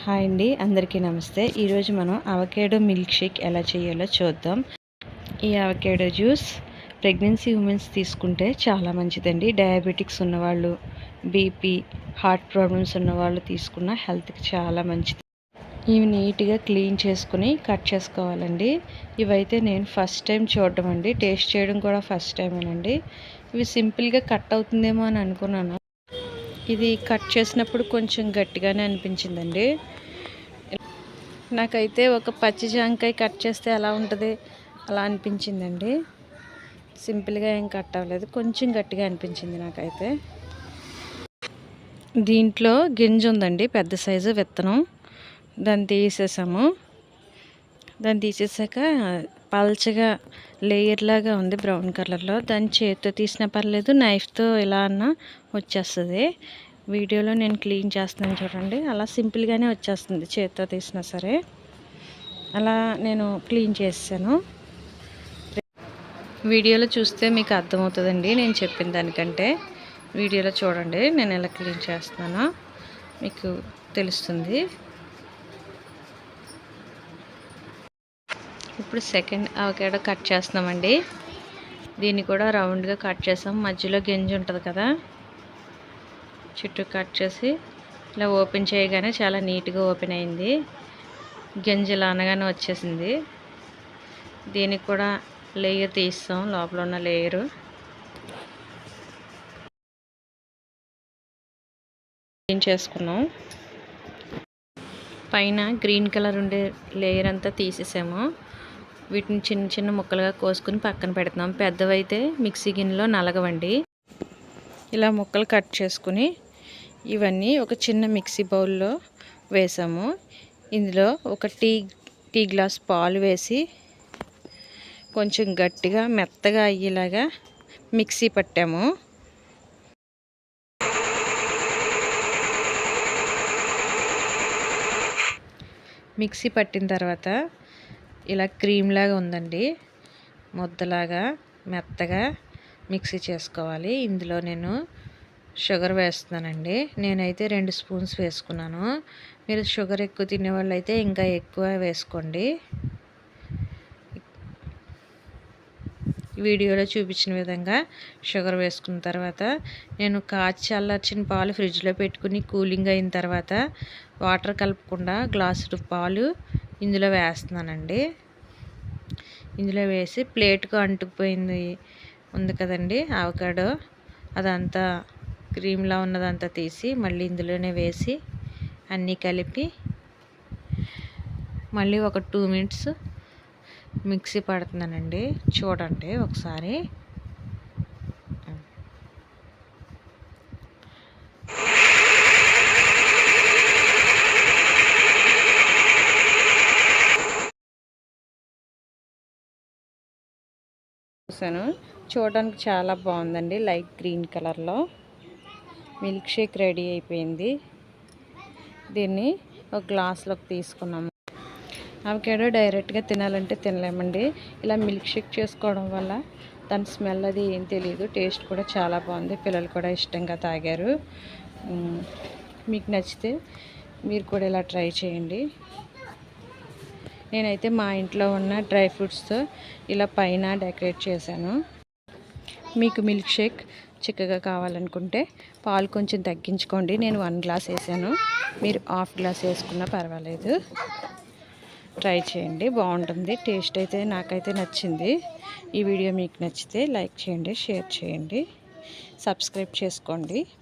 Hi అండి, అందరికీ నమస్తే. ఈరోజు మనం అవకాడో మిల్క్ షేక్ ఎలా చేయాలో చూద్దాం. ఈ అవకాడో జ్యూస్ ప్రెగ్నెన్సీ ఉమెన్స్ తీసుకుంటే చాలా మంచిదండి. డయాబెటిక్స్ ఉన్నవాళ్ళు, బీపీ, హార్ట్ ప్రాబ్లమ్స్ ఉన్నవాళ్ళు తీసుకున్న హెల్త్కి చాలా మంచిది. ఇవి నీట్గా క్లీన్ చేసుకుని కట్ చేసుకోవాలండి. ఇవైతే నేను ఫస్ట్ టైం చూడడం అండి, టేస్ట్ చేయడం కూడా ఫస్ట్ టైమేనండి. ఇవి సింపుల్గా కట్ అవుతుందేమో అని అనుకున్నాను. ఇది కట్ చేసినప్పుడు కొంచెం గట్టిగానే అనిపించిందండి. నాకైతే ఒక పచ్చి జాంకాయ కట్ చేస్తే ఎలా ఉంటుంది అలా అనిపించిందండి. సింపుల్గా ఏం కట్ అవ్వలేదు, కొంచెం గట్టిగా అనిపించింది నాకైతే. దీంట్లో గింజ ఉందండి, పెద్ద సైజు విత్తనం. దాన్ని తీసేసాము. దాన్ని తీసేసాక పల్చగా లేయర్ లాగా ఉంది బ్రౌన్ కలర్లో. దాన్ని చేతితో తీసినా పర్లేదు, నైఫ్తో ఇలా అన్నా వచ్చేస్తుంది. వీడియోలో నేను క్లీన్ చేస్తున్నాను చూడండి, అలా సింపుల్గానే వచ్చేస్తుంది చేతితో తీసినా సరే. అలా నేను క్లీన్ చేసాను. వీడియోలో చూస్తే మీకు అర్థమవుతుందండి నేను చెప్పిన దానికంటే. వీడియోలో చూడండి నేను ఎలా క్లీన్ చేస్తున్నానో మీకు తెలుస్తుంది. ఇప్పుడు సెకండ్ అవకాడో కట్ చేస్తున్నామండి. దీన్ని కూడా రౌండ్గా కట్ చేసాం. మధ్యలో గింజ ఉంటుంది కదా, చుట్టూ కట్ చేసి ఇలా ఓపెన్ చేయగానే చాలా నీట్గా ఓపెన్ అయింది. గింజ ఇలా అనగానే వచ్చేసింది. దీనికి కూడా లేయర్ తీస్తాం, లోపల ఉన్న లేయరు. క్లీన్ చేసుకున్నాం. పైన గ్రీన్ కలర్ ఉండే లేయర్ అంతా తీసేసాము. వీటిని చిన్న చిన్న ముక్కలుగా కోసుకుని పక్కన పెడుతున్నాం. పెద్దవైతే మిక్సీ గిన్నెలో నలగవండి. ఇలా ముక్కలు కట్ చేసుకుని ఇవన్నీ ఒక చిన్న మిక్సీ బౌల్లో వేసాము. ఇందులో ఒక టీ గ్లాస్ పాలు వేసి కొంచెం గట్టిగా మెత్తగా అయ్యేలాగా మిక్సీ పట్టాము. మిక్సీ పట్టిన తర్వాత ఇలా క్రీమ్ లాగా ఉందండి, ముద్దలాగా మెత్తగా మిక్సీ చేసుకోవాలి. ఇందులో నేను షుగర్ వేస్తున్నానండి. నేనైతే 2 స్పూన్స్ వేసుకున్నాను. మీరు షుగర్ ఎక్కువ తినేవాళ్ళు అయితే ఇంకా ఎక్కువ వేసుకోండి. వీడియోలో చూపించిన విధంగా షుగర్ వేసుకున్న తర్వాత నేను కాచి చల్లార్చిన పాలు ఫ్రిడ్జ్లో పెట్టుకుని కూలింగ్ అయిన తర్వాత వాటర్ కలపకుండా గ్లాసు పాలు ఇందులో వేస్తున్నానండి. ఇందులో వేసి ప్లేట్కు అంటుకుపోయింది ఉంది కదండి అవకాడో, అదంతా క్రీమ్లా ఉన్నదంతా తీసి మళ్ళీ ఇందులోనే వేసి అన్నీ కలిపి మళ్ళీ ఒక 2 మినిట్స్ మిక్సీ పడుతున్నానండి. చూడండి ఒకసారి. చూడడానికి చాలా బాగుందండి, లైట్ గ్రీన్ కలర్లో. మిల్క్ షేక్ రెడీ అయిపోయింది. దీన్ని ఒక గ్లాస్లోకి తీసుకున్నాము. అవకాడో డైరెక్ట్గా తినాలంటే తినలేమండి. ఇలా మిల్క్ షేక్ చేసుకోవడం వల్ల దాని స్మెల్ అది ఏం తెలియదు, టేస్ట్ కూడా చాలా బాగుంది. పిల్లలు కూడా ఇష్టంగా తాగారు. మీకు నచ్చితే మీరు కూడా ఇలా ట్రై చేయండి. నేనైతే మా ఇంట్లో ఉన్న డ్రై ఫ్రూట్స్తో ఇలా పైన డెకరేట్ చేశాను. మీకు మిల్క్ షేక్ చిక్కగా కావాలనుకుంటే పాలు కొంచెం తగ్గించుకోండి. నేను 1 గ్లాస్ వేసాను, మీరు ½ గ్లాస్ వేసుకున్నా పర్వాలేదు. ట్రై చేయండి, బాగుంటుంది. టేస్ట్ అయితే నాకైతే నచ్చింది. ఈ వీడియో మీకు నచ్చితే లైక్ చేయండి, షేర్ చేయండి, సబ్స్క్రైబ్ చేసుకోండి.